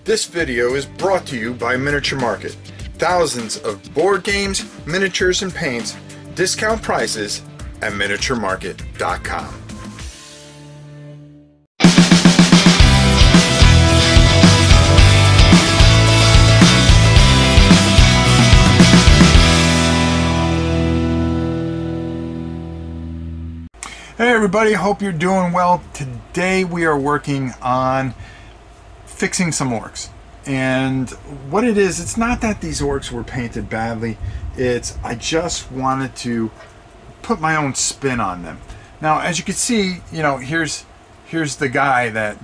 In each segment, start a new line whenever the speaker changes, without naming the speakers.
This video is brought to you by Miniature Market. Thousands of board games, miniatures, and paints, discount prices at miniaturemarket.com. Hey everybody, hope you're doing well. Today we are working on fixing some orcs. And what it is, it's not that these orcs were painted badly, it's I just wanted to put my own spin on them. Now as you can see, you know, here's the guy that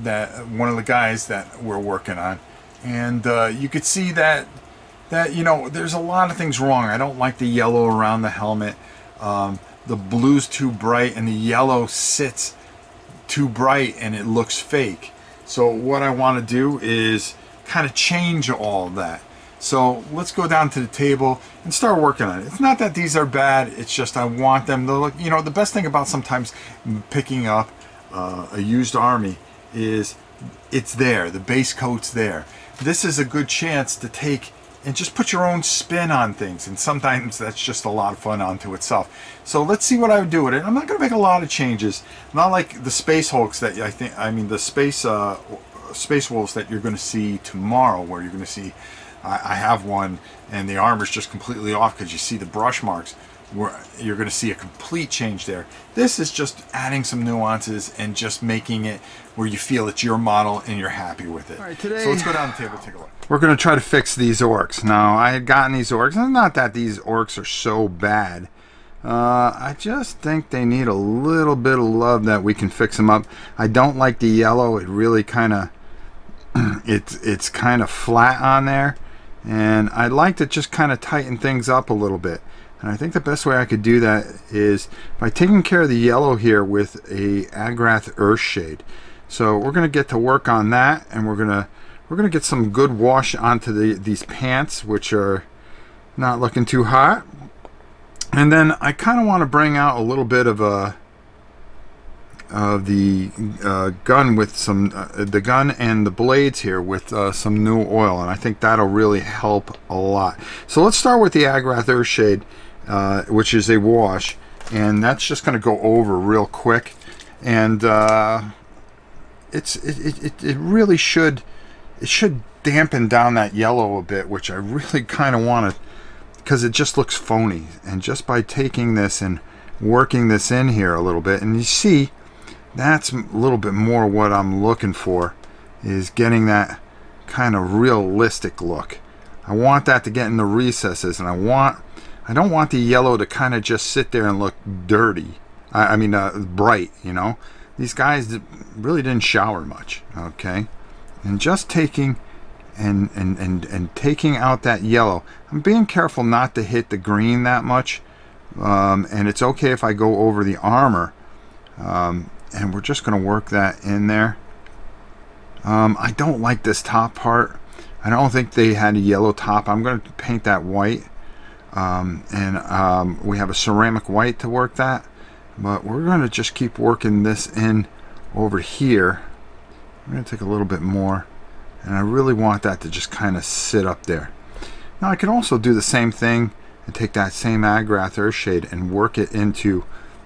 one of the guys that we're working on, and you could see that you know, there's a lot of things wrong. I don't like the yellow around the helmet. The blue's too bright and the yellow sits too bright and it looks fake. So what I want to do is kind of change all of that. So let's go down to the table and start working on it. It's not that these are bad, it's just I want them to look, you know, the best thing about sometimes picking up a used army is it's there, the base coat's there. This is a good chance to take and just put your own spin on things, and sometimes that's just a lot of fun onto itself. So let's see what I would do with it. I'm not going to make a lot of changes, not like the Space Hulks that the Space Wolves that you're going to see tomorrow, where you're going to see I have one and the armor's just completely off because you see the brush marks, where you're going to see a complete change there. This is just adding some nuances and just making it where you feel it's your model and you're happy with it. All right, today, so let's go down the table and take a look. We're going to try to fix these orcs. Now, I had gotten these orcs, and not that these orcs are so bad. I just think they need a little bit of love that we can fix them up. I don't like the yellow. It really kind of, it's kind of flat on there. And I'd like to just kind of tighten things up a little bit. And I think the best way I could do that is by taking care of the yellow here with a Agrath Earthshade. So we're going to get to work on that, and we're going to get some good wash onto these pants, which are not looking too hot. And then I kind of want to bring out a little bit of the gun with some the gun and the blades here with some new oil, and I think that'll really help a lot. So let's start with the Agrath Earthshade, which is a wash, and that's just going to go over real quick, and it really should dampen down that yellow a bit, which I really kind of want to, because it just looks phony. And just by taking this and working this in here a little bit, and you see that's a little bit more what I'm looking for, is getting that kind of realistic look. I want that to get in the recesses, and I don't want the yellow to kind of just sit there and look dirty. I mean bright, you know. These guys really didn't shower much, okay? And just taking and taking out that yellow. I'm being careful not to hit the green that much, and it's okay if I go over the armor, and we're just going to work that in there. I don't like this top part. I don't think they had a yellow top. I'm going to paint that white, and we have a ceramic white to work that, but we're going to just keep working this in over here. I'm going to take a little bit more, and I really want that to just kind of sit up there. Now I can also do the same thing and take that same Agrath Earthshade and work it into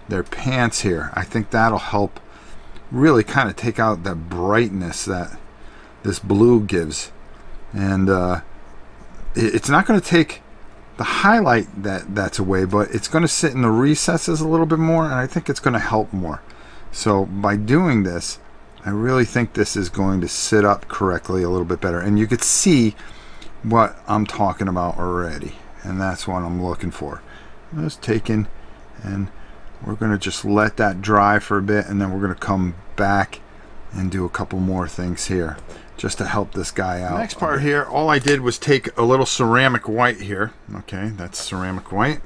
their pants here. I think that'll help really kind of take out that brightness that this blue gives. And it's not going to take the highlight that's away, but it's going to sit in the recesses a little bit more, and I think it's going to help more. So by doing this, I really think this is going to sit up correctly a little bit better, and you could see what I'm talking about already, and that's what I'm looking for. I'm just taking, and we're going to just let that dry for a bit, and then we're going to come back and do a couple more things here just to help this guy out. The next part here, all I did was take a little ceramic white here. Okay, that's ceramic white.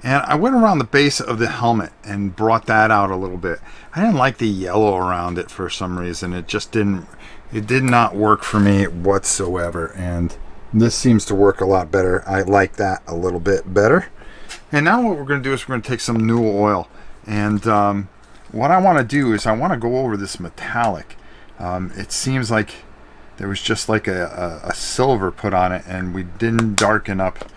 And I went around the base of the helmet and brought that out a little bit. I didn't like the yellow around it for some reason. It just did not work for me whatsoever. And this seems to work a lot better. I like that a little bit better. And now what we're going to do is we're going to take some new oil. And what I want to do is I want to go over this metallic. It seems like there was just like a silver put on it, and we didn't darken up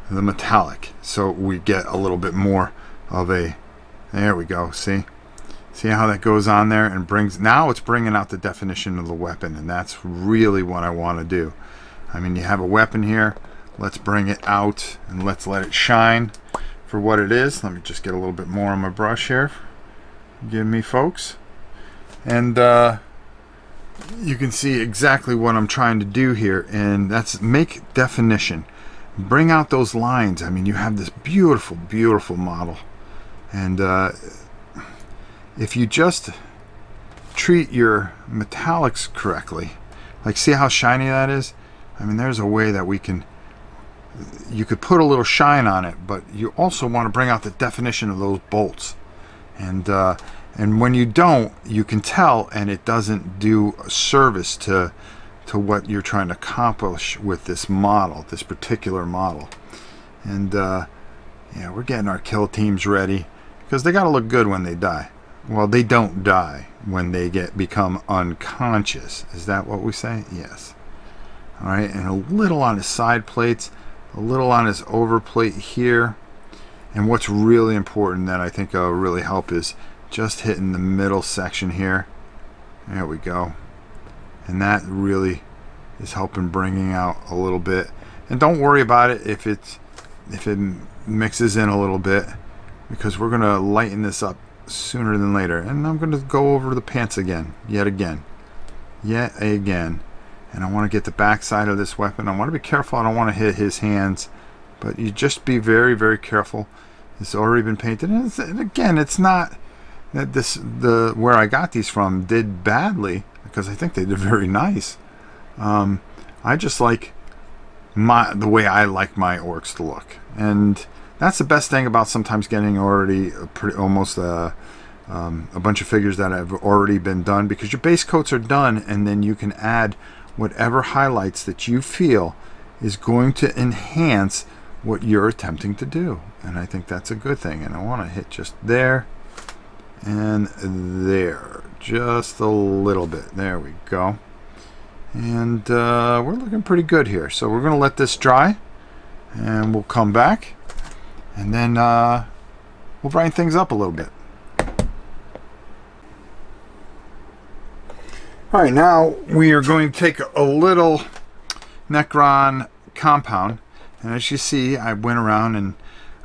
the metallic, so we get a little bit more of a, there we go, see how that goes on there, and now it's bringing out the definition of the weapon, and that's really what I want to do. I mean, you have a weapon here, let's bring it out and let's let it shine for what it is. Let me just get a little bit more on my brush here, give me folks, and you can see exactly what I'm trying to do here, and that's make definition, bring out those lines. I mean, you have this beautiful, beautiful model, and if you just treat your metallics correctly, like see how shiny that is. I mean, there's a way that you could put a little shine on it, but you also want to bring out the definition of those bolts, and when you don't, you can tell, and it doesn't do a service to what you're trying to accomplish with this model, this particular model. And yeah, we're getting our kill teams ready, because they got to look good when they die. Well, they don't die when they become unconscious. Is that what we say? Yes. All right, and a little on his side plates, a little on his overplate here. And what's really important that I think will really help is just hitting the middle section here. There we go. And that really is helping bringing out a little bit. And don't worry about it if it mixes in a little bit, because we're going to lighten this up sooner than later. And I'm going to go over the pants again, yet again. And I want to get the back side of this weapon. I want to be careful. I don't want to hit his hands, but you just be very, very careful. It's already been painted, and again, it's not that where I got these from did badly, because I think they did very nice. I just like the way I like my orcs to look, and that's the best thing about sometimes getting already almost a bunch of figures that have already been done, because your base coats are done, and then you can add whatever highlights that you feel is going to enhance what you're attempting to do. And I think that's a good thing. And I want to hit just there and there, just a little bit. There we go. And we're looking pretty good here. So we're going to let this dry, and we'll come back, and then we'll brighten things up a little bit. All right, now we are going to take a little Necron compound, and as you see, I went around and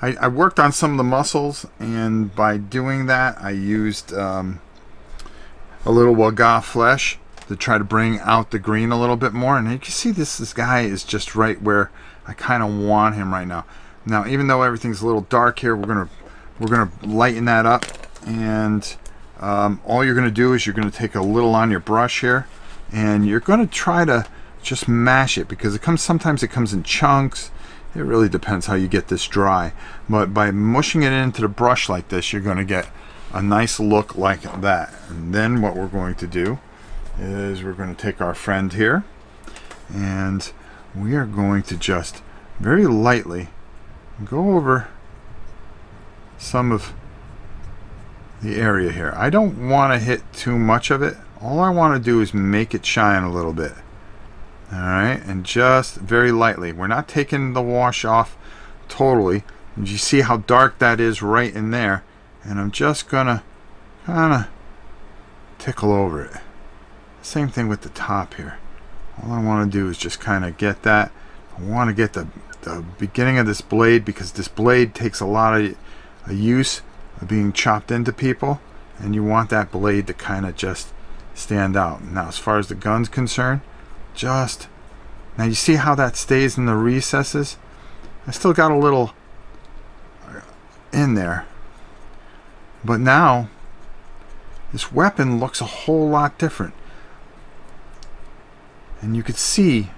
I worked on some of the muscles, and by doing that, I used a little Wagah flesh to try to bring out the green a little bit more. And you can see this guy is just right where I kind of want him right now. Now, even though everything's a little dark here, we're gonna lighten that up, and all you're gonna do is you're gonna take a little on your brush here, and you're gonna try to just mash it, because sometimes it comes in chunks. It really depends how you get this dry, but by mushing it into the brush like this, you're going to get a nice look like that. And then what we're going to do is we're going to take our friend here, and we are going to just very lightly go over some of the area here. I don't want to hit too much of it. All I want to do is make it shine a little bit. Alright, and just very lightly. We're not taking the wash off totally. And you see how dark that is right in there. And I'm just gonna kind of tickle over it. Same thing with the top here. All I want to do is just kind of get that. I want to get the beginning of this blade, because this blade takes a lot of use of being chopped into people, and you want that blade to kind of just stand out. Now, as far as the gun's concerned, now you see how that stays in the recesses? I still got a little in there, but now this weapon looks a whole lot different, and you could see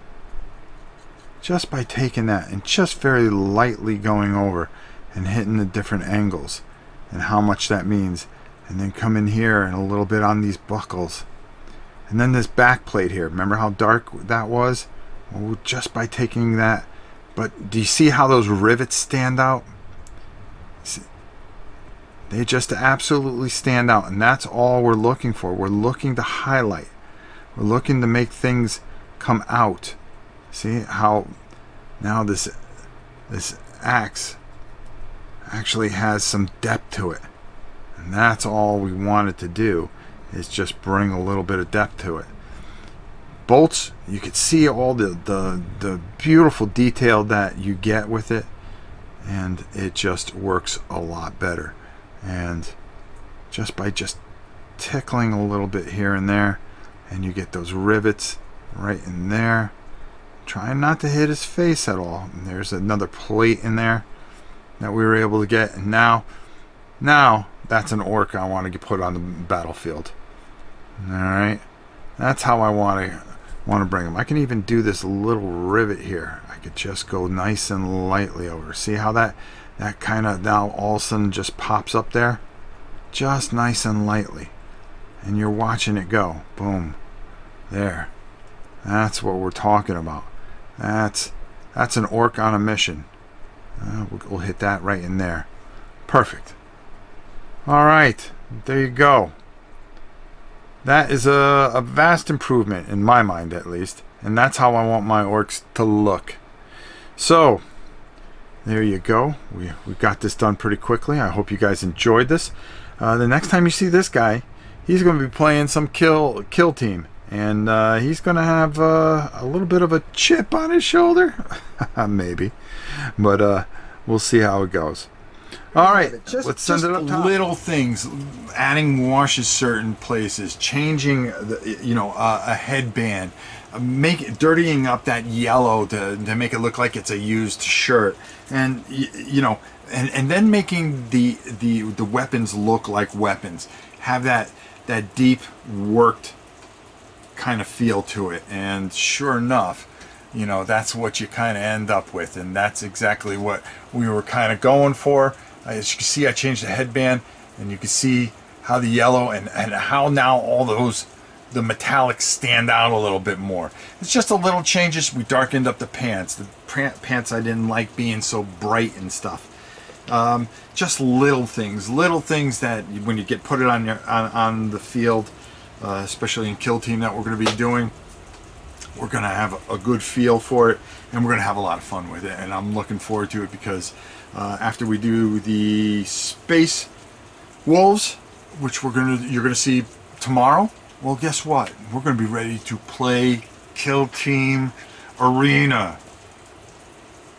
just by taking that and just very lightly going over and hitting the different angles and how much that means. And then come in here and a little bit on these buckles. And then this back plate here, remember how dark that was? Well, just by taking that. But do you see how those rivets stand out? See, they just absolutely stand out, and that's all we're looking for. We're looking to highlight. We're looking to make things come out. See how now this axe actually has some depth to it. And that's all we wanted to do, is just bring a little bit of depth to it. Bolts, you could see all the beautiful detail that you get with it, and it just works a lot better. And just by tickling a little bit here and there, and you get those rivets right in there. Trying not to hit his face at all. And there's another plate in there that we were able to get, and now that's an orc I want to put on the battlefield. All right, that's how I want to bring him. I can even do this little rivet here. I could just go nice and lightly over. See how that kind of now all of a sudden just pops up there, just nice and lightly, and you're watching it go. Boom, there. That's what we're talking about. That's an orc on a mission. We'll hit that right in there. Perfect. All right, there you go. That is a vast improvement in my mind, at least, and that's how I want my orcs to look. So there you go. We got this done pretty quickly. I hope you guys enjoyed this. The next time you see this guy, he's going to be playing some kill team, and he's going to have a little bit of a chip on his shoulder. Maybe, but we'll see how it goes. All right, let's send it up top. Little things, adding washes certain places, changing a headband, dirtying up that yellow to make it look like it's a used shirt, and and then making the weapons look like weapons, have that deep worked kind of feel to it. And sure enough, that's what you kind of end up with, and that's exactly what we were kind of going for. As you can see, I changed the headband, and you can see how the yellow and how now all the metallics stand out a little bit more. It's just a little changes. We darkened up the pants. The pants I didn't like being so bright and stuff. Just little things that when you put it on the field, especially in kill team that we're going to be doing, we're going to have a good feel for it, and we're going to have a lot of fun with it. And I'm looking forward to it, because after we do the Space Wolves, which you're gonna see tomorrow, well, guess what? We're gonna be ready to play Kill Team Arena.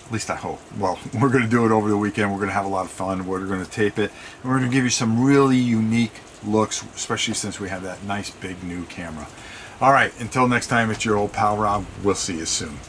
At least I hope. Well, we're gonna do it over the weekend. We're gonna have a lot of fun. We're gonna tape it, and we're gonna give you some really unique looks, especially since we have that nice big new camera. All right, until next time, it's your old pal Rob. We'll see you soon.